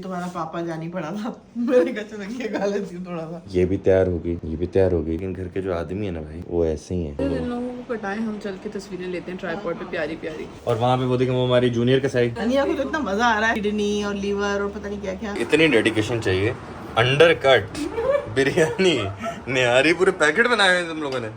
तुम्हारा पापा जानी पड़ा था। मैंने कहा चलो ये खा लेती हूँ थोड़ा सा। ये भी तैयार हो गई, ये भी तैयार हो गई। लेकिन घर के जो आदमी है ना भाई, वो ऐसे ही है। इन लोगों को कटाएं, हम चल के तस्वीरें लेते हैं ट्राइपॉड पे प्यारी प्यारी। और वहाँ पे वो देखें, वो हमारी जूनियर का साइड। अनिया को तो इतना मजा आ रहा है, किडनी और लीवर और पता नहीं क्या क्या। इतनी डेडिकेशन चाहिए। अंडर कट बिरयानी निहारी पूरे पैकेट बनाए हुए तुम लोगों ने।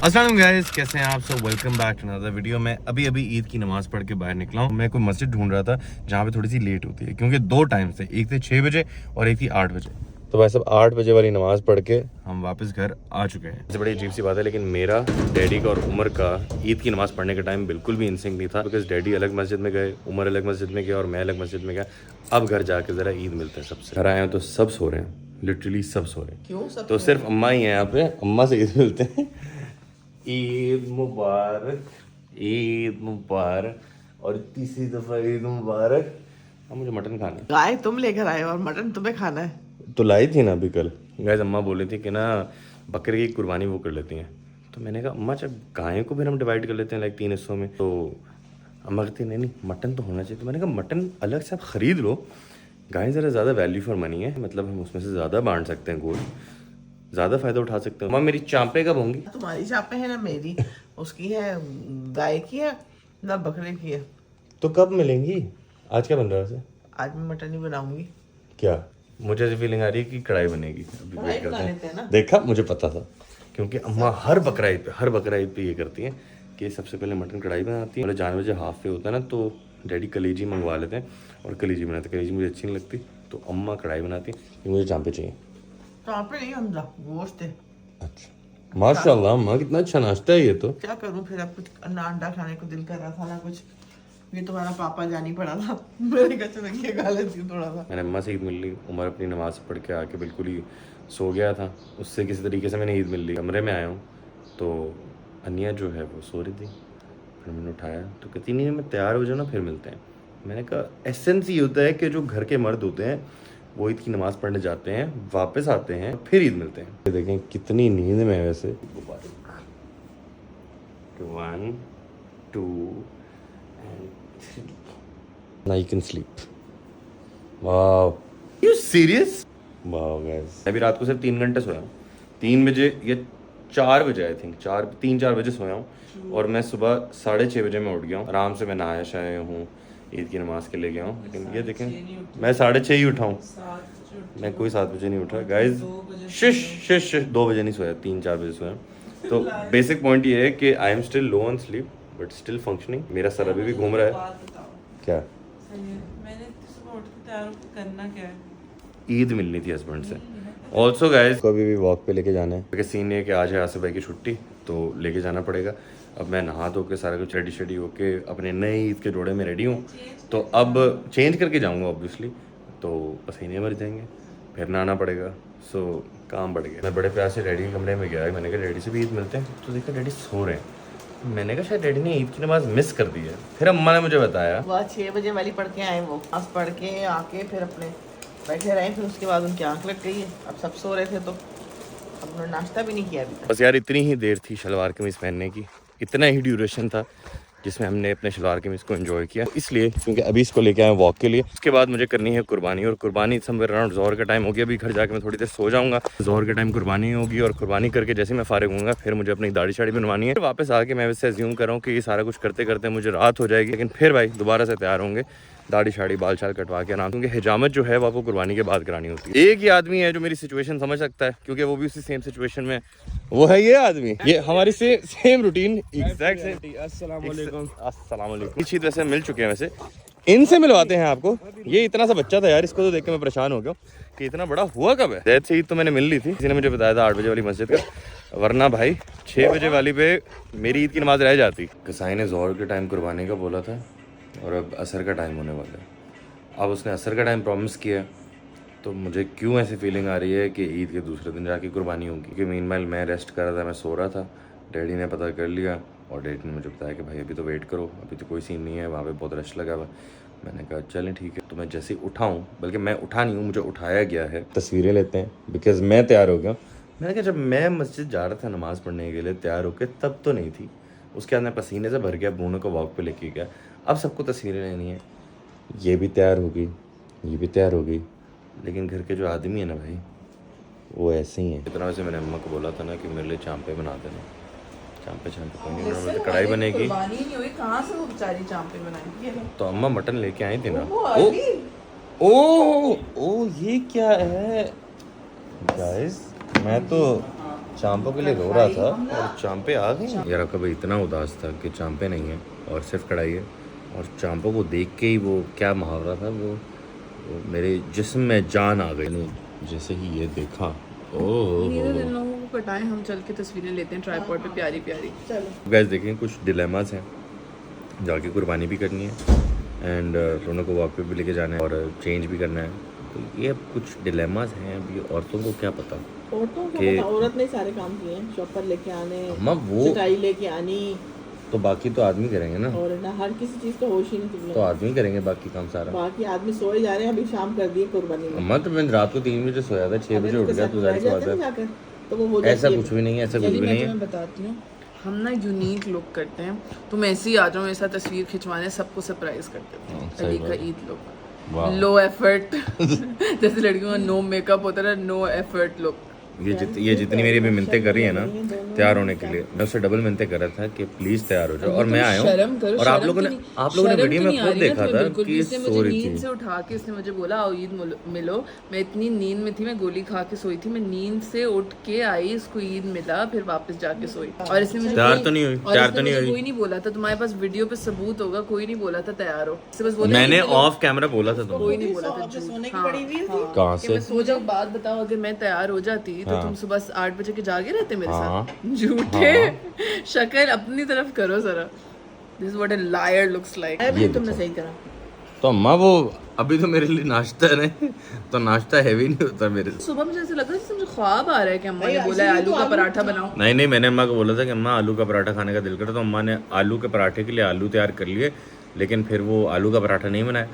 अस्सलाम गाइस, कैसे हैं आप सब। Welcome back to another video. मैं अभी ईद की नमाज पढ़ के बाहर निकला हूँ। मैं कोई मस्जिद ढूंढ रहा था जहाँ पे थोड़ी सी लेट होती है, क्योंकि दो टाइम थे, एक थे 6 बजे और एक थी 8 बजे। तो भाई सब 8 बजे वाली नमाज पढ़ के हम वापस घर आ चुके हैं। इससे बड़ी अजीब सी बात है, लेकिन मेरा, डैडी का और उमर का ईद की नमाज पढ़ने का टाइम बिल्कुल भी इंसिंक नहीं था। बिकॉज डैडी अलग मस्जिद में गए, उमर अलग मस्जिद में गया और मैं अलग मस्जिद में गया। अब घर जाके जरा ईद मिलते हैं सबसे। घर आए हैं तो सब सो रहे हैं, लिटरली सब सो रहे हैं। क्यों सब? तो सिर्फ अम्मा ही है यहाँ पे, अम्मा से ईद मिलते हैं। ईद मुबारक, ईद मुबारक और तीसरी दफा ईद मुबारक। अब मुझे मटन खाना है। गाय तुम लेकर आए और मटन तुम्हें खाना है। तो लाई थी ना अभी कल। गाइस अम्मा बोली थी कि ना बकरे की कुर्बानी वो कर लेती हैं। तो मैंने कहा अम्मा जब गाय को भी हम डिवाइड कर लेते हैं लाइक 3 हिस्सों में, तो अम्मा कहती नहीं मटन तो होना चाहिए। तो मैंने कहा मटन अलग से आप ख़रीद लो, गाय ज़रा ज़्यादा वैल्यू फॉर मनी है, मतलब हम उसमें से ज़्यादा बांट सकते हैं, गोश्त ज़्यादा फ़ायदा उठा सकते हैं। अम्मा मेरी चांपे कब होंगी? तुम्हारी चापे है ना मेरी, उसकी है, गाय की है ना बकरे की है। तो कब मिलेंगी? आज क्या बन रहा है वैसे? आज मैं मटन ही बनाऊंगी। क्या? मुझे ऐसी फीलिंग आ रही है कि कढ़ाई बनेगी। अभी कढ़ाई वेट करते बना लेते हैं ना। देखा, मुझे पता था, क्योंकि अम्मा हर बकरा ईद पे ये करती हैं कि सबसे पहले मटन कढ़ाई बनाती है। मतलब जानवर जब हाफ पे होता है ना, तो डैडी कलेजी मंगवा लेते हैं और कलेजी बनाते हैं। कलेजी मुझे अच्छी नहीं लगती, तो अम्मा कढ़ाई बनाती है, क्योंकि मुझे चांपे चाहिए। चापे नहीं हमजा, गोश्त है। अच्छा माशाल्लाह अम्मा, कितना अच्छा नाश्ता है ये तो। क्या करूं फिर, अब कुछ अंडा खाने को दिल कर रहा था ना कुछ। ये तुम्हारा पापा जानी पड़ा था। मैंने कहा चलो ये खा लेती हूँ थोड़ा सा। मैंने अम्मा से ईद मिल ली। उमर अपनी नमाज पढ़ के आके बिल्कुल ही सो गया था, उससे किसी तरीके से मैंने ईद मिल ली। कमरे में आया हूँ तो अनिया जो है वो सो रही थी। फिर मैंने उठाया तो कहती नहीं मैं तैयार हो जाऊँ ना फिर मिलते हैं। मैंने कहा एसेंस ये होता है कि जो घर के मर्द होते हैं वो ईद की नमाज़ पढ़ने जाते हैं, वापस आते हैं, फिर ईद मिलते हैं। देखें कितनी नींद में है वैसे। 1 2 Now you can sleep. Wow. Are you serious? Wow guys. मैं भी रात को सिर्फ 3 घंटे सोया हूँ। 3 बजे या 4 बजे आई थिंक, 3-4 बजे सोया हूँ और मैं सुबह 6:30 बजे में उठ गया हूँ। आराम से मैं नहाया शाया हूँ, ईद की नमाज के लिए गया हूँ। लेकिन ये देखें मैं 6:30 ही उठा हूँ। मैं कोई 7 बजे नहीं उठा गाइज। शिश 2 बजे नहीं सोया, 3-4 बजे सोया। तो बेसिक पॉइंट ये है कि I am still low on sleep but still functioning. मेरा सर अभी भी घूम रहा है। क्या? मैंने सुबह उठ के तैयार होकर करना क्या है? ईद मिलनी थी हस्बैंड से। ऑल्सो गाइज को अभी भी वॉक पे लेके जाना है, क्योंकि सीन ये है कि आज है आसिफ भाई की छुट्टी, तो लेके जाना पड़ेगा। अब मैं नहा धो के सारा कुछ रेडी शेडी होके अपने नए ईद के जोड़े में रेडी हूँ, तो अब चेंज करके जाऊँगा ऑब्वियसली। तो पसीने मर जाएंगे, फिर नहाना पड़ेगा। सो काम बढ़ गया। मैं बड़े प्यार से डैडी के कमरे में गया, मैंने कहा डैडी से भी ईद मिलते हैं। तो देखा डैडी सो रहे हैं। मैंने कहा शायद डैडी ने ईद की नमाज मिस कर दी है। फिर अम्मा ने मुझे बताया वह 6 बजे वाली पढ़ के आए, वो आज पढ़ के आके फिर अपने बैठे रहे। फिर उसके बाद उनकी आंख लग गई है। अब सब सो रहे थे तो अब उन्होंने नाश्ता भी नहीं किया अभी तक। बस यार इतनी ही देर थी शलवार कमीज़ पहनने की, इतना ही ड्यूरेशन था जिसमें हमने अपने शलवार कमीज़ को एंजॉय किया। इसलिए क्योंकि अभी इसको लेके आए वॉक के लिए। उसके बाद मुझे करनी है कुर्बानी, और कुर्बानी समवेयर अराउंड ज़ोहर का टाइम हो गया। अभी घर जाके मैं थोड़ी देर सो जाऊंगा। ज़ोहर के टाइम कुर्बानी होगी और कुर्बानी करके जैसे मैं फारिग होऊंगा फिर मुझे अपनी दाढ़ी शाड़ी बनवानी है। वापस आके मैं वैसे एज्यूम कर रहा हूँ कि ये सारा कुछ करते करते मुझे रात हो जाएगी, लेकिन फिर भाई दोबारा से तैयार होंगे, दाढ़ी शाड़ी बाल शाल कटवा के आराम। क्योंकि हिजामत जो है वो आपको कुर्बानी के बाद करानी होती है। एक ही आदमी है जो मेरी सिचुएशन समझ सकता है, क्योंकि वो भी उसी सेम सिचुएशन में, वो है ये आदमी। ये हमारी सेम रूटीन एग्जैक्ट। अस्सलाम वालेकुम। चीज वैसे मिल चुके हैं, वैसे इनसे मिलवाते हैं आपको। ये इतना सा बच्चा था यार, इसको तो देख के मैं परेशान हो गया कि इतना बड़ा हुआ कब है। जैद से ईद तो मैंने मिल ली थी, किसी ने मुझे बताया था 8 बजे वाली मस्जिद का, वरना भाई 6 बजे वाली पे मेरी ईद की नमाज रह जाती। कसाई ने ज़ोहर के टाइम कुर्बानी का बोला था और अब असर का टाइम होने वाला है। अब उसने असर का टाइम प्रॉमिस किया, तो मुझे क्यों ऐसी फीलिंग आ रही है कि ईद के दूसरे दिन जाके कुर्बानी होगी। क्योंकि मीनवाइल मैं रेस्ट कर रहा था, मैं सो रहा था, डैडी ने पता कर लिया और डैडी ने मुझे बताया कि भाई अभी तो वेट करो, अभी तो कोई सीन नहीं है, वहाँ पे बहुत रश लगा हुआ। मैंने कहा चलें ठीक है। तो मैं जैसे ही उठाऊँ, बल्कि मैं उठा नहीं हूँ, मुझे उठाया गया है। तस्वीरें लेते हैं बिकॉज मैं तैयार हो गया, मैंने कहा जब मैं मस्जिद जा रहा था नमाज़ पढ़ने के लिए तैयार होकर तब तो नहीं थी, उसके बाद मैं पसीने से भर गया, ब्रूनो को वॉक पे लेके गया, अब सबको तस्वीरें लेनी है, ये भी तैयार हो गई, ये भी तैयार हो गई, लेकिन घर के जो आदमी है ना भाई वो ऐसे ही है। इतना वैसे मैंने अम्मा को बोला था ना कि मेरे लिए चांपे बना देना, चांपे कोई नहीं, उन्होंने बोला कढ़ाई बनेगी। कुर्बानी नहीं हुई, कहाँ से वो बेचारी चांपे बनाएंगी? तो अम्मा मटन लेके आई थी ना। ओ ओ ये क्या है गाइस, मैं तो चांपों के लिए रो रहा था और चांपे आ गए। यार कभी इतना उदास था कि चांपे नहीं है और सिर्फ कढ़ाई है, और चांपों को देख के ही वो क्या मुहावरा था, वो मेरे जिस्म में जान आ गई जैसे ही ये देखा। ओह कटाएं, हम चल के तस्वीरें लेते हैं ट्राइपॉड पे प्यारी प्यारी। चलो गाइस देखें कुछ डिलेमास हैं, जाके कुर्बानी भी करनी है एंड दोनों को वॉक पे भी लेके जाना है और चेंज भी करना है, तो ये कुछ डिलेमास हैं। अभी औरतों को क्या पता, औरतों को पता, औरत ने सारे काम किए हैं, शॉपर लेके आने, अम्मा वो चटाई लेके आनी, तो बाकी तो आदमी करेंगे ना, और ना हर किसी चीज तो होश ही नहीं तुम तो आदमी करेंगे बाकी काम सारा। बाकी आदमी सोए जा रहे हैं, अभी शाम कर दी कुर्बानी में। अम्मा तो मैं रात को 3 बजे सोया था, 6 बजे उठ गया, तो जाहिर सी बात है तो वो ऐसा कुछ भी नहीं है, ऐसा कुछ भी नहीं है। मैं बताती हूँ, हम ना यूनिक लुक करते हैं, तुम ऐसे ही आ जाओ मेरे साथ तस्वीर खिंचवाने, सबको सरप्राइज कर देते हैं। अली का ईद लुक, लो एफर्ट जैसे लड़कियों का नो मेकअप होता है, नो एफर्ट लुक। ये जितनी मेरी भी मिन्नतें कर रही है ना तैयार होने के लिए, मैं उससे डबल मिन्नतें कर रहा था कि प्लीज तैयार हो जाओ, और मैं आया हूँ और आप लोगों ने वीडियो में खुद देखा था कि सो रही थी। नींद से उठा के उसने मुझे बोला आओ ईद मिलो, मैं इतनी नींद में थी, मैं गोली खा के सोई थी, मैं नींद से उठ के आई, इसको ईद मिला, फिर वापस जाके सोई, और इसने मुझे तैयार तो नहीं हुई, कोई नहीं बोला था, तुम्हारे पास वीडियो पे सबूत होगा, कोई नहीं बोला था तैयार हो, बस बोला मैंने ऑफ कैमरा बोला था तुमको, कोई नहीं बोला था। सोने की पड़ी हुई थी, कहाँ से सो जाओ, बात बताओ, अगर मैं तैयार हो जाती तो तुम सुबह 8 बजे के जागे रहते मेरे साथ? झूठे, शक्ल अपनी तरफ करो जरा। This is what a liar looks like. अभी तुमने सही करा। तो अम्मा वो अभी तो मेरे लिए नाश्ता है ना, तो नाश्ता हैवी नहीं होता मेरे लिए। सुबह मुझे ऐसा लगा जैसे मुझे ख्वाब आ रहा है कि अम्मा ने बोला है आलू का पराठा बनाओ। नहीं मैंने अम्मा को बोला था कि अम्मा आलू का पराठा खाने का दिल कर, तो अम्मा ने आलू के पराठे के लिए आलू तैयार कर लिए, लेकिन फिर वो आलू का पराठा नहीं बनाया,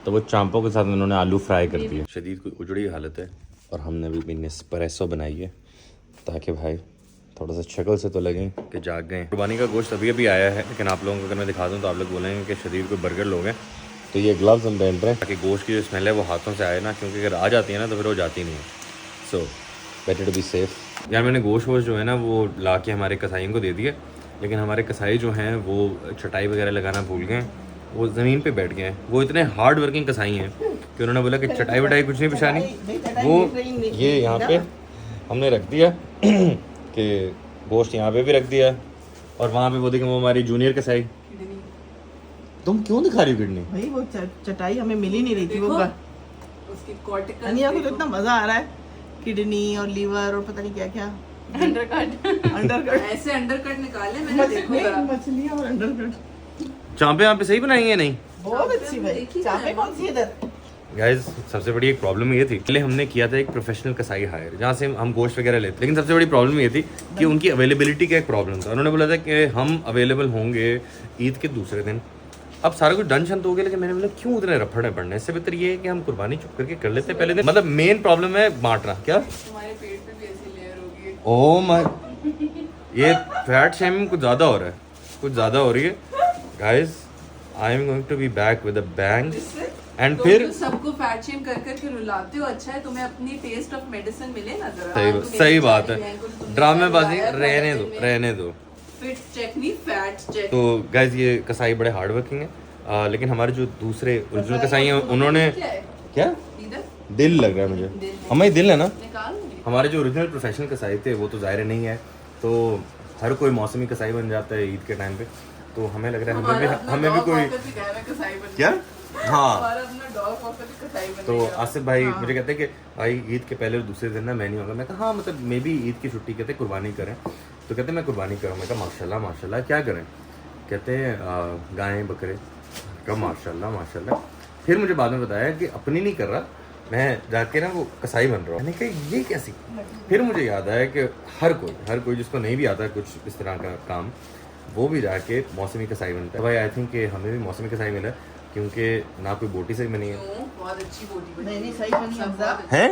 तो वो चांपों के साथ उन्होंने आलू फ्राई कर दिए। शदीद कोई उजड़ी हालत है, और हमने भी नेस्प्रेसो बनाई है ताकि भाई थोड़ा सा शक्ल से तो लगे कि जाग गए। कुर्बानी का गोश्त अभी अभी आया है, लेकिन आप लोगों को अगर मैं दिखा दूँ तो आप लोग बोलेंगे कि शदीद कोई बर्गर लोग हैं, तो ये ग्लव्स हम पहन रहे हैं ताकि गोश्त की जो स्मेल है वो हाथों से आए ना, क्योंकि अगर आ जाती है ना तो फिर वो जाती नहीं है। So better to be safe. यार मैंने गोश्त जो है ना वो ला के हमारे कसाईयों को दे दिया, लेकिन हमारे कसाई जो हैं वो चटाई वगैरह लगाना भूल गए, वो ज़मीन पे बैठ गए हैं। वो इतने हार्ड वर्किंग कसाई हैं कि उन्होंने बोला कि चटाई वटाई कुछ नहीं बिछानी, वो ये यहाँ पे हमने रख दिया कि गोश्त यहाँ पे भी रख दिया, और वहाँ पे वो देखें वो हमारी जूनियर कसाई। तुम क्यों दिखा रही हो किडनी? भाई वो चटाई हमें मिल ही नहीं रही थी, वो उसकी कॉर्टिकल अनिया को तो इतना मजा आ रहा है, किडनी और लीवर और पता नहीं क्या क्या अंडरकट ऐसे अंडरकट निकाले मैंने, देखो जरा मछलियां और अंडरकट। चांपे यहाँ पे सही बनाई है? नहीं बहुत अच्छी भाई, चांपे कौन सी इधर? गाइस सबसे बड़ी एक प्रॉब्लम ये थी, पहले हमने किया था एक प्रोफेशनल कसाई हायर जहाँ से हम गोश्त वगैरह लेते, लेकिन सबसे बड़ी प्रॉब्लम ये थी कि उनकी अवेलेबिलिटी का एक प्रॉब्लम था। उन्होंने बोला था कि हम अवेलेबल होंगे ईद के दूसरे दिन। अब सारा कुछ डन शन तो हो गया, लेकिन मैंने बोला क्यों उतने रफड़े पड़ने, इससे बेहतर ये है कि हम कुर्बानी चुप करके कर लेते पहले दिन। मतलब मेन प्रॉब्लम है बांटना। क्या तुम्हारे पेट पे भी ऐसी लेयर होगी? ओह माय, ये फैट शेमिंग कुछ ज़्यादा हो रहा है, कुछ ज़्यादा हो रही है guys. I am going to be back with a bang. And फिर सबको फैट शेम कर करके रुलाते हो, अच्छा है तुम्हें अपनी टेस्ट ऑफ मेडिसिन मिले ना जरा। सही बात है, ड्रामेबाजी रहने दो फिट चेक नहीं फैट चेक। तो गाइस ये कसाई बड़े हार्ड वर्किंग है, लेकिन हमारे जो दूसरे ओरिजिनल कसाई हैं उन्होंने क्या दिल लग रहा है मुझे, हमारे दिल है ना। हमारे जो ओरिजिनल प्रोफेशनल कसाई थे वो तो ज़ाहिर नहीं है, तो हर कोई मौसमी कसाई बन जाता है ईद के टाइम पे, तो हमें लग रहा है हमें भी कोई क्या। हाँ तो आसिफ भाई मुझे कहते हैं कि भाई ईद के पहले और दूसरे दिन ना मैं नहीं होगा। मैं कहा हाँ मतलब मे भी ईद की छुट्टी कहते कुर्बानी करें, तो कहते मैं कुर्बानी करूँ। मैं कहा माशाल्लाह माशाल्लाह, क्या करें? कहते हैं गायें बकरे। कहा माशाल्लाह माशाल्लाह। फिर मुझे बाद में बताया कि अपनी नहीं कर रहा, मैं जाके ना वो कसाई बन रहा हूँ। मैंने कहा ये कैसी? फिर मुझे याद आया कि हर कोई जिसको नहीं भी आता कुछ इस तरह का काम, वो भी जाके मौसमी कसाई बनता है। भाई आई थिंक कि हमें भी मौसमी कसाई मिला, क्योंकि ना कोई बोटी से बनी है। क्यों? बहुत अच्छी बोटी बनी। नहीं सही बनी है हमजा। हैं?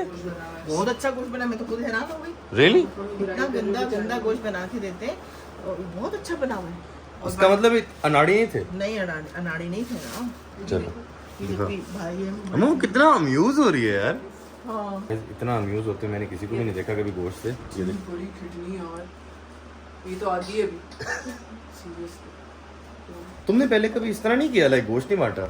बहुत अच्छा गोश्त बना, मैं तो खुद हैरान हो गई। रियली? इतना गंदा गंदा गोश्त बना के देते हैं और बहुत अच्छा बना हुआ है। और उसका मतलब ये अनाड़ी नहीं थे? नहीं अनाड़ी नहीं थे ना। चलो ये भी भाई है। अम्मा कितना अम्यूज हो रही है यार। हाँ इतना अम्यूज होते मैंने किसी को भी नहीं देखा कभी गोश्त से। ये देख बड़ी किडनी यार, ये तो आधी है अभी। सीरियसली तुमने पहले कभी इस तरह नहीं किया, लाइक गोश्त नहीं बांटा?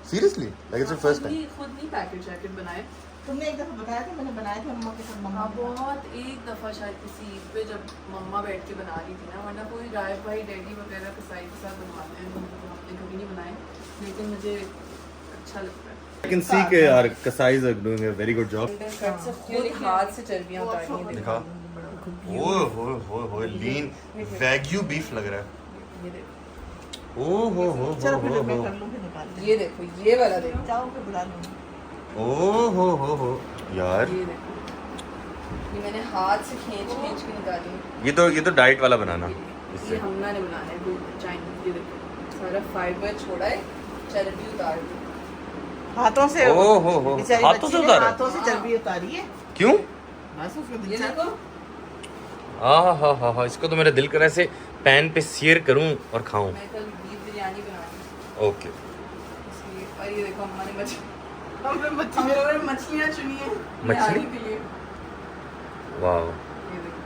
Seriously? Like it's first time? खुद नहीं पैकेट जैकेट बनाए। तुमने एक दफा बताया था, मैंने बनाए थे मम्मा के साथ। मम्मा हाँ बहुत, एक दफ़ा शायद किसी ईद पे जब मम्मा बैठ के बना रही थी ना, वरना कोई राय भाई डैडी वगैरह कसाई के साथ बनवाते हैं, तो हमने कभी नहीं बनाए, लेकिन मुझे अच्छा लगता है। I can see के यार कसाईज are doing a very good job. खुद हाथ से चर्बियाँ उतारनी है। दिखा। ओए लीन वैग्यू बीफ लग रहा है। ये देखो, चलो फिर मैं कर लूँ, फिर निकाल लें। ये देखो, ये वाला देखो, जाओ फिर बुला लूँ। ओ यार ये देखो, ये मैंने हाथ से खींच के निकाली। ये तो डाइट वाला बनाना ये इससे। हमना ने बनाना है चाइनीज। ये देखो, सारा फाइबर छोड़ा है, चर्बी उतार दी। हाथों से ओहो बेचारी हाथों से बच्ची ने उतारा? हाथों से चर्बी उतारी है। क्यों? बस उसको दिल ये चाह- देखो, हाँ इसको तो मेरा दिल कर रहा है ऐसे पैन पे सेयर करूं और खाऊं। मैं कल बीफ बिरयानी बनानी ओके। इसलिए। और ये देखो, अम्मा ने हमने बच्ची हम ने- लोगों ने मछलियाँ चुनी है मछली? बिरयानी के लिए। वाओ। ये देखो,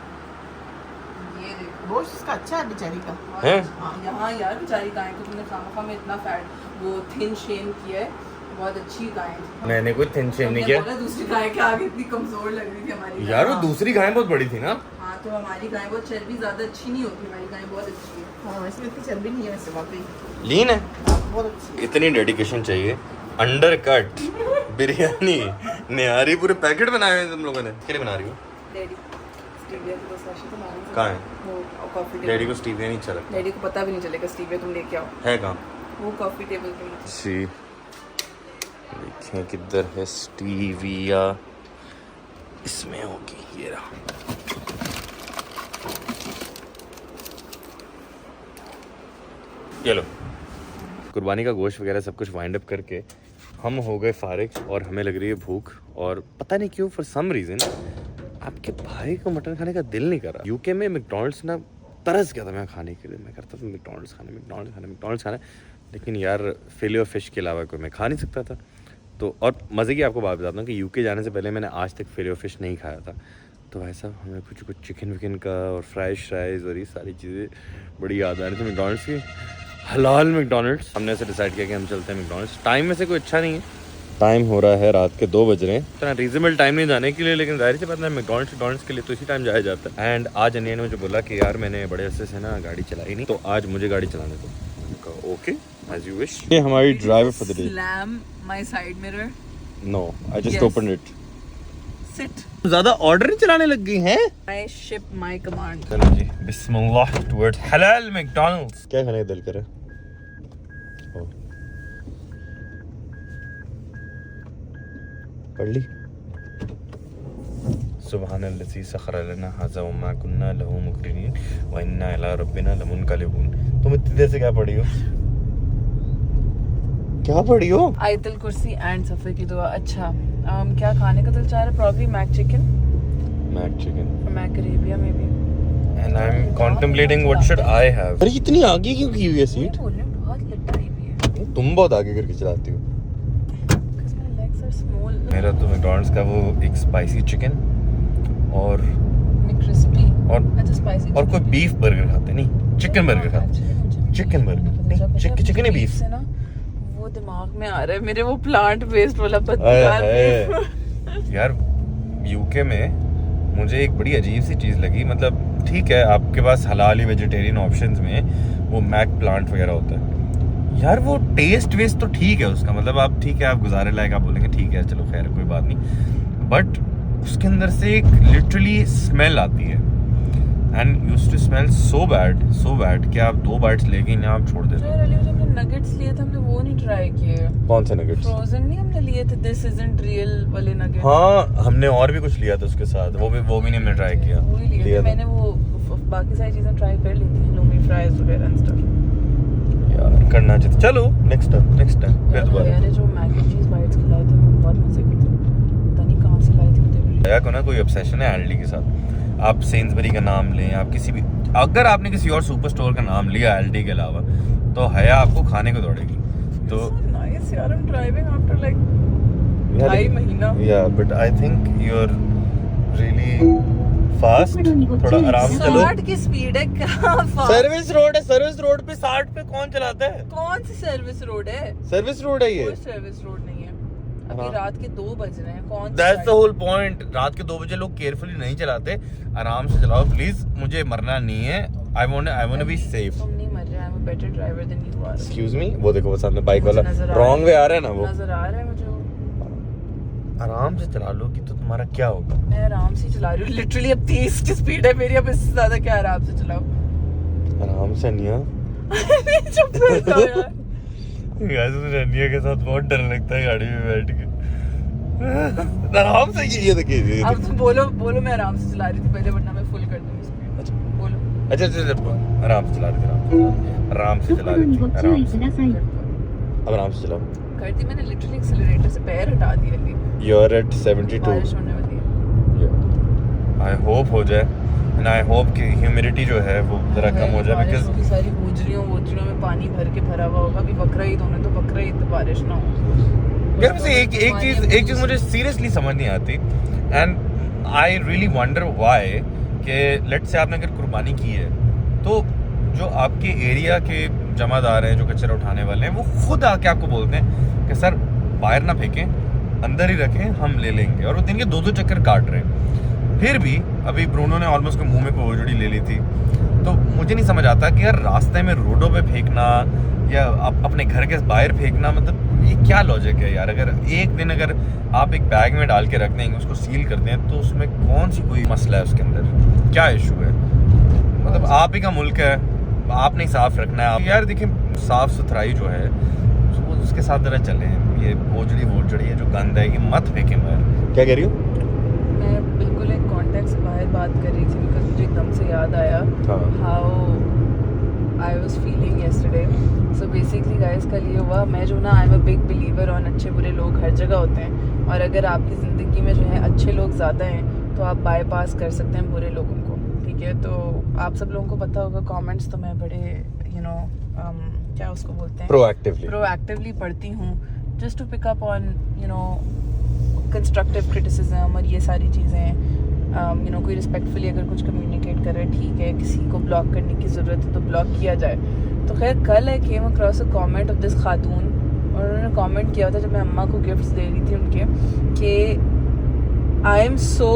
ये देखो। गोश्त इसका अच्छा है बेचारी का। हैं? हाँ यहाँ यार बेचारी गाय को तुमने खामा में इतना फैट वो थिन शेम किया है, बहुत अच्छी गाय है। मैंने कोई थिन शेम नहीं किया दूसरी गाय के आगे इतनी कमजोर लग रही थी हमारी यार। वो गाय। दूसरी गाय बहुत बड़ी थी ना। हाँ तो हमारी गाय बहुत चर्बी ज्यादा अच्छी नहीं होती, हमारी गाय बहुत अच्छी है। हाँ इसमें इतनी चर्बी नहीं है वैसे वाकई। लीन है। हाँ, बहुत अच्छी है। इतनी डेडिकेशन चाहिए। अंडर कट बिरयानी निहारी पूरे पैकेट बनाए हुए हैं तुम लोगों ने। क्या बना रही हो? डैडी स्टीविया की बस ऐसे तो मालूम कहाँ है? वो कॉफी डैडी को स्टीविया नहीं चला डैडी को पता भी नहीं चलेगा स्टीविया तुम लेके आओ। है कहाँ? वो कॉफी टेबल पे नीचे। सी देखें किधर है स्टीविया। इसमें होगी, ये रहा। ये लो। कुर्बानी का गोश्त वगैरह सब कुछ वाइंड अप करके हम हो गए फारिग और हमें लग रही है भूख। और पता नहीं क्यों फॉर सम रीज़न आपके भाई को मटन खाने का दिल नहीं कर रहा। यूके में मैकडॉनल्ड्स ना तरस गया था मैं खाने के लिए। मैं करता था मैकडॉनल्ड्स खाना, लेकिन यार फिले और फिश के अलावा कोई मैं खा नहीं सकता था। तो और मज़े की आपको बात बताता हूँ कि यूके जाने से पहले मैंने आज तक फिले और फिश नहीं खाया था। तो भाई साहब हमें कुछ चिकन विकन का और फ्राइज और ये सारी चीज़ें बड़ी याद आ रही थी मैकडॉनल्ड्स की। हलाल मैकडॉनल्ड्स। हमने ऐसे डिसाइड किया कि हम चलते हैं मैकडॉनल्ड्स। टाइम में से कोई अच्छा नहीं है, टाइम हो रहा है रात के 2 बज रहे हैं। इतना रीजनेबल टाइम नहीं जाने के लिए, लेकिन जाहिर सी बात है मैकडॉनल्ड्स के लिए तो इसी टाइम जाया जाता है। एंड आज अनिया ने मुझे बोला कि यार मैंने बड़े अरसे से ना गाड़ी चलाई नहीं, तो आज मुझे गाड़ी चलाने दो। Okay as you wish. ये हमारी driver for the day. Slam my side mirror. No I just Yes. Open it. Sit. ज्यादा ऑर्डर नहीं चलाने लग गई हैं। My ship my command. चलो जी बिस्मिल्लाह टुवर्ड्स हलाल मैकडॉनल्ड्स। क्या खाने का दिल करे? पढ़ ली। सुब्हानल्लज़ी सख़र लना हाज़ा व मा कुन्ना लहू मुक़रिनीन व इन्ना इला रब्बिना लमुनक़लिबून। तुम इतनी देर से क्या पढ़ी हो? क्या पढ़ी हो? आयतुल कुर्सी एंड सफर की दुआ। अच्छा क्या खाने का दिल चाह रहा है? Probably McChicken, McArabia में भी। And I am contemplating what should I have. अरे इतनी आगे क्यों की हुई है सीट? बोल रही हूँ बहुत लटाई हुई है। तुम बहुत आगे करके चलाती हो। Because my legs are small. मेरा तो मैकडॉनल्ड्स का वो एक स्पाइसी चिकन और क्रिस्पी और स्पाइसी और कोई बीफ बर्गर खाते नहीं, चिकन बर्गर खाते। चिकन बर्गर नहीं, चिकन ही बीफ। ना वो दिमाग में आ रहा है मेरे, वो प्लांट बेस्ड वाला आए पत्ता। हाय। यार यूके में मुझे एक बड़ी अजीब सी चीज़ लगी। मतलब ठीक है आपके पास हलाली वेजिटेरियन ऑप्शंस में वो मैक प्लांट वगैरह होता है यार, वो टेस्ट वेस्ट तो ठीक है उसका, मतलब आप ठीक है आप गुजारे लायक आप बोलेंगे ठीक है चलो खैर कोई बात नहीं, बट उसके अंदर से एक लिटरली स्मेल आती है and used to smell so bad कि आप 2 बाइट्स लेके इन्हें आप छोड़ देते। यार अली हमने नगेट्स लिए थे, हमने वो नहीं ट्राई किए। कौन से नगेट्स? फ्रोजन नहीं हमने लिए थे, दिस इजंट रियल वाले नगेट्स। हाँ हमने और भी कुछ लिया था उसके साथ, वो भी नहीं हमने ट्राई किया। वही लिए थे मैंने, वो बाकी सारी चीजें ट्राई कर ली थी, लूमी फ्राइज वगैरह एंड स्टफ। यार करना चाहिए। चलो नेक्स्ट टाइम फिर दोबारा। भैया ने जो मैक एंड चीज बाइट्स खिलाए थे वो बहुत मजे के थे, पता नहीं कहाँ से लाए थे मुझे। भैया को ना कोई ऑब्सेशन है एल्डी के साथ। आप सेंसबरी का नाम लें, आप किसी भी, अगर आपने किसी और सुपर स्टोर का नाम लिया एल्डी के अलावा तो हया आपको खाने को दौड़ेगी। तो नाइस यार, I am driving after like 2.5 महीना। या but I think you are really fast, थोड़ा आराम से चलो। 60 की स्पीड है क्या? सर्विस रोड है, सर्विस रोड पे 60 पे कौन चलाता है? कौन सी सर्विस रोड है? सर्विस रोड है ये। कोई सर्विस रोड नहीं है। अभी हाँ। रात के 2 बज रहे हैं, कौन That's the whole point। रात के 2 बजे लोग केयरफुली नहीं चलाते, आराम से चलाओ प्लीज। मुझे मरना नहीं है। I want to be safe। तुम नहीं मर रहे, I am a better driver than you are. Excuse me, वो देखो वो सामने बाइक मुझे वाला नजर आ रॉन्ग वे आ रहा है ना, वो नजर आ रहा है मुझे वो। आराम से चला लो कि तो तुम्हारा क्या होगा। मैं आराम से चला रही हूँ, लिटरली अब 30 की स्पीड है मेरी, अब इससे ज्यादा क्या आराम से चलाओ। आराम से अनिया। चुप कर जाओ यार। गाइस मुझे अनिया के साथ बहुत डर लगता है गाड़ी में बैठ के। आराम से ये देखिए। अब तुम बोलो मैं आराम से चला रही थी पहले, वरना मैं फुल कर दूंगी स्पीड। अच्छा बोलो। अच्छा आराम से चला रही थी, आराम से चला रही थी, आराम से। अब आराम से चलाओ। कर दी मैंने, लिटरली एक्सेलरेटर से पैर हटा दिए अभी। You are at 72। बारिश होने वाली है। आई होप हो जाए एंड आई होप कि ह्यूमिडिटी जो है वो जरा कम हो जाए, बिकॉज की सारी गुजरियों में पानी भर के भरा हुआ होगा। अभी बकरा ईद होने तो बकरा ईद तो बारिश ना हो। यार वैसे एक चीज मुझे सीरियसली समझ नहीं आती and I really wonder why कि लेट से आपने अगर कुर्बानी की है तो जो आपके एरिया के जमादार हैं जो कचरा उठाने वाले हैं वो खुद आके आपको बोलते हैं कि सर बाहर ना फेंकें, अंदर ही रखें, हम ले लेंगे। और वो दिन के 2-2 चक्कर काट रहे हैं। फिर भी अभी ब्रूनो ने ऑलमोस्ट मुंह में कोई ओजड़ी ले ली थी। तो मुझे नहीं समझ आता कि यार रास्ते में रोडों पे फेंकना या अपने घर के बाहर फेंकना, मतलब ये क्या लॉजिक है यार। अगर एक दिन अगर आप एक बैग में डाल के रख देंगे, उसको सील करते हैं, तो उसमें कौन सी कोई मसला है उसके अंदर, क्या इशू है? मतलब आप ही का मुल्क है, आपने ही साफ रखना है। यार देखिए साफ सुथराई जो है उसके साथ जरा चलें। ये ओजड़ी है जो गंद है, ये मत फेंकें बाहर। क्या कह रही हो? मैं बिल्कुल एक कॉन्टेक्स्ट से बाहर बात कर रही थी बिकॉज मुझे एकदम से याद आया how I was feeling yesterday. So basically guys कल ये हुआ, मैं जो ना आई am a big believer on अच्छे बुरे लोग हर जगह होते हैं, और अगर आपकी ज़िंदगी में जो है अच्छे लोग ज़्यादा हैं तो आप बाईपास कर सकते हैं बुरे लोगों को, ठीक है। तो आप सब लोगों को पता होगा कमेंट्स तो मैं बड़े क्या उसको बोलते हैं, प्रोएक्टिवली पढ़ती हूँ, just to pick up on constructive criticism और ये सारी चीज़ें। कोई रिस्पेक्टफुली अगर कुछ कम्युनिकेट कर रहा है ठीक है, किसी को ब्लॉक करने की ज़रूरत है तो ब्लॉक किया जाए। तो खैर कल I came across a comment of this खातून, और उन्होंने कमेंट किया था जब मैं अम्मा को गिफ्ट्स दे रही थी उनके, कि I am so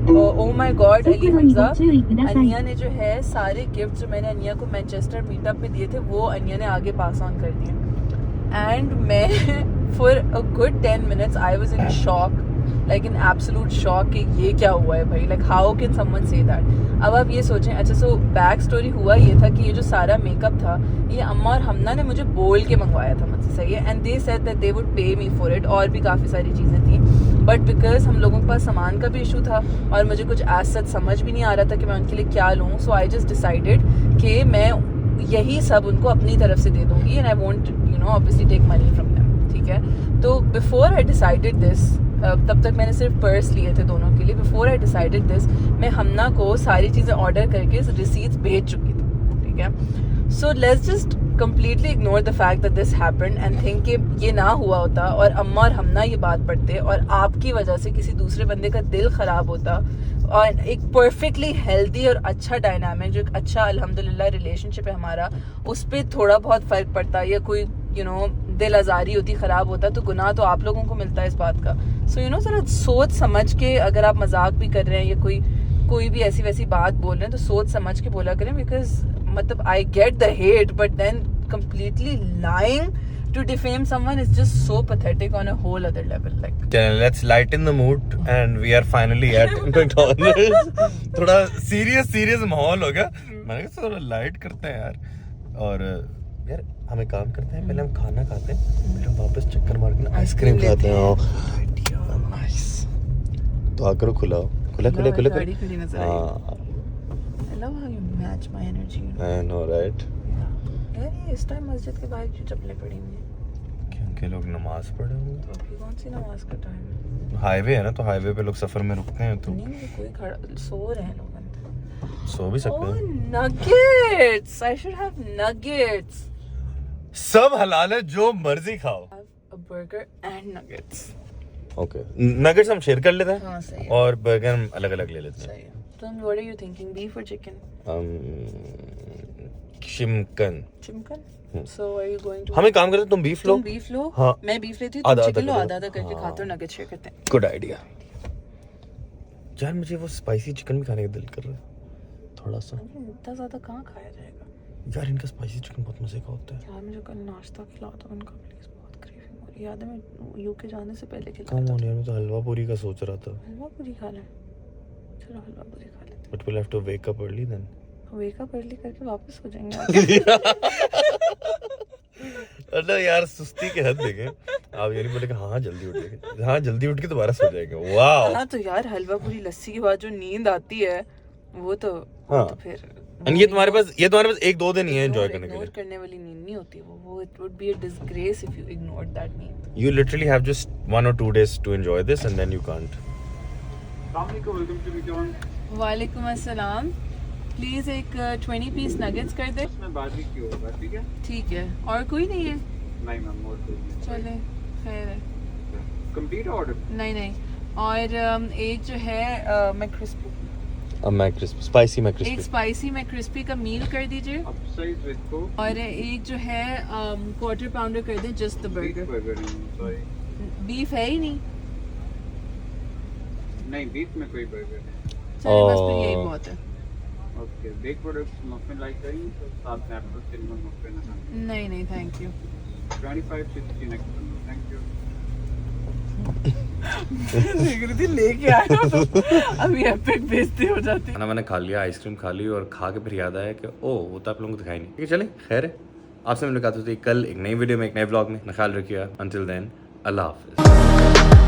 oh my God Ali Hamza, Aniya ने जो है सारे गिफ्ट जो मैंने अनिया को मैनचेस्टर मीटअप पे दिए थे वो अनिया ने आगे पास ऑन कर दिए। एंड मैं for a good 10 minutes I was in shock, like in absolute shock कि ये क्या हुआ है भाई, like how can someone say that. अब आप ये सोचें, अच्छा सो बैक स्टोरी हुआ ये था कि ये जो सारा मेकअप था ये अम्मा और हमना ने मुझे बोल के मंगवाया था मुझसे, सही है, and they said that they would पे मी फॉर इट, और भी काफ़ी सारी चीज़ें थी, बट बिकॉज हम लोगों के पास सामान का भी इशू था और मुझे कुछ एज सच समझ भी नहीं आ रहा था कि मैं उनके लिए क्या लूँ, सो आई जस्ट डिसाइडेड कि मैं यही सब उनको अपनी तरफ से दे दूँगी and I won't obviously take money from them, ठीक है। तो बिफोर आई डिसाइडेड दिस, तब तक मैंने सिर्फ पर्स लिए थे दोनों के लिए, बिफोर आई डिसाइडेड दिस मैं हमना को सारी चीज़ें ऑर्डर करके रिसीट्स भेज चुकी थी, ठीक है। So let's just completely ignore the fact that this happened and think कि ये ना हुआ होता और अम्मा और हमना ये बात पढ़ते और आपकी वजह से किसी दूसरे बंदे का दिल ख़राब होता, और एक परफेक्टली हेल्दी और अच्छा डायनामिक जो एक अच्छा अल्हम्दुलिल्लाह रिलेशनशिप है हमारा, उस पर थोड़ा बहुत फ़र्क पड़ता, या कोई दिल आज़ारी होती, ख़राब होता, तो गुनाह तो आप लोगों को मिलता है इस बात का। सो ज़रा सोच समझ के अगर आप मजाक भी कर रहे हैं या कोई भी ऐसी वैसी बात बोल रहे हैं तो सोच समझ के बोला करें, बिकॉज मतलब I get the hate but then completely lying to defame someone is just so pathetic on a whole other level. Like, let's lighten the mood and we are finally at McDonald's. थोड़ा serious माहौल हो गया, मैंने कहा थोड़ा light करते हैं यार। और यार हम एक काम करते हैं, पहले हम खाना खाते हैं, फिर हम वापस चक्कर मार के आइसक्रीम खाते हैं। तो आकर खुला गाड़ी खड़ी नजर आई। I love how you match my energy. I know, right? यार ये इस टाइम मस्जिद के बाहर क्यों चप्पलें पड़ी हुई हैं? क्योंकि लोग नमाज पढ़े हुए तो अभी कौन सी नमाज का टाइम है? हाईवे है ना, तो हाईवे पे लोग सफर में रुकते हैं तो नहीं मुझे कोई खड़ा सो रहे हैं लोग अंदर। सो भी सकते Oh, हैं। nuggets! I should have nuggets. सब हलाल है, जो मर्जी खाओ। Have a burger and nuggets. Okay, nuggets हम शेयर कर लेते हैं हाँ सही है। और बर्गर हम अलग अलग ले लेते सही है। तुम what are you thinking? Beef or chicken? हैं। चिमकन। Chicken. So are you going to? हम एक काम करते हैं, तुम बीफ लो। तुम beef लो। हाँ। मैं beef लेती हूँ। आधा तुम आधा chicken लो, कर लो। आधा आधा करके हाँ। खाते हो, nuggets शेयर करते हैं। Good idea. यार मुझे वो स्पाइसी चिकन भी खाने का दिल कर रहा है थोड़ा सा। इतना ज्यादा कहाँ खाया जाएगा? यार इनका स्पाइसी चिकन बहुत मजे का होता है। यार मुझे कल नाश्ता खिला दो उनका प्लीज, बहुत क्रेविंग हो रही है। याद है मैं यूके जाने से पहले कम खिलाया ऑन था। यार, मैं तो हलवा पूरी का सोच रहा था। हलवा पूरी खा लें। चलो हलवा पूरी खा लेते but will have to wake up early then. हैं। वेक अप अर्ली करके वापस हो जाएंगे। मतलब यार सुस्ती के हद देखे आप, ये नहीं बोले कि हाँ जल्दी उठ गए, हाँ जल्दी उठ के दोबारा सो जाएंगे। वाह। हाँ तो यार हलवा पूरी लस्सी के बाद जो नींद आती है वो तो हाँ। तो फिर एंड ये तुम्हारे पास 1-2 दिन ही है एंजॉय करने के इग्नोर लिए। करने वाली नींद नहीं होती वो it would be a disgrace if you ignored that नींद। You literally have just 1 or 2 days to enjoy this and then you can't. Welcome to बिजॉन। वालेकुम अस्सलाम। प्लीज एक 20 पीस नगेट्स कर दे। इसमें बारबेक्यू होगा, ठीक है? ठीक है। और कोई नहीं है? नहीं मैम, और कोई नहीं। चले खैर है। Complete order. नहीं नहीं। और एक जो है मैं क्रिस्पी, Spicy एक McCrispy. स्पाइसी मैं क्रिस्पी का मील कर दीजिए। अप साइज विद को और एक जो है क्वार्टर पाउंडर कर दें, just the beef burger. Burger नहीं, सॉरी। बीफ है ही नहीं। नहीं, बीफ में कोई बर्गर नहीं। चलिए बस फिर यही बहुत है। Okay, bake products muffin like करेंगे तो साथ में एप्पल सिनेमन मफिन है। नहीं नहीं thank you. 25-60 next one, thank you. देख रही थी लेके आया हूं तो अभी एपिक बेइज्जती हो जाती। खाना मैंने खा लिया, आइसक्रीम खा ली और खा के फिर याद आया कि ओ वो तो आप लोगों को दिखाई नहीं। ठीक है चले, खैर है, आपसे मुलाकात होती है कल एक नई वीडियो में, एक नए व्लॉग में। ख्याल रखिएगा। अंटिल देन, अल्लाह हाफिज़।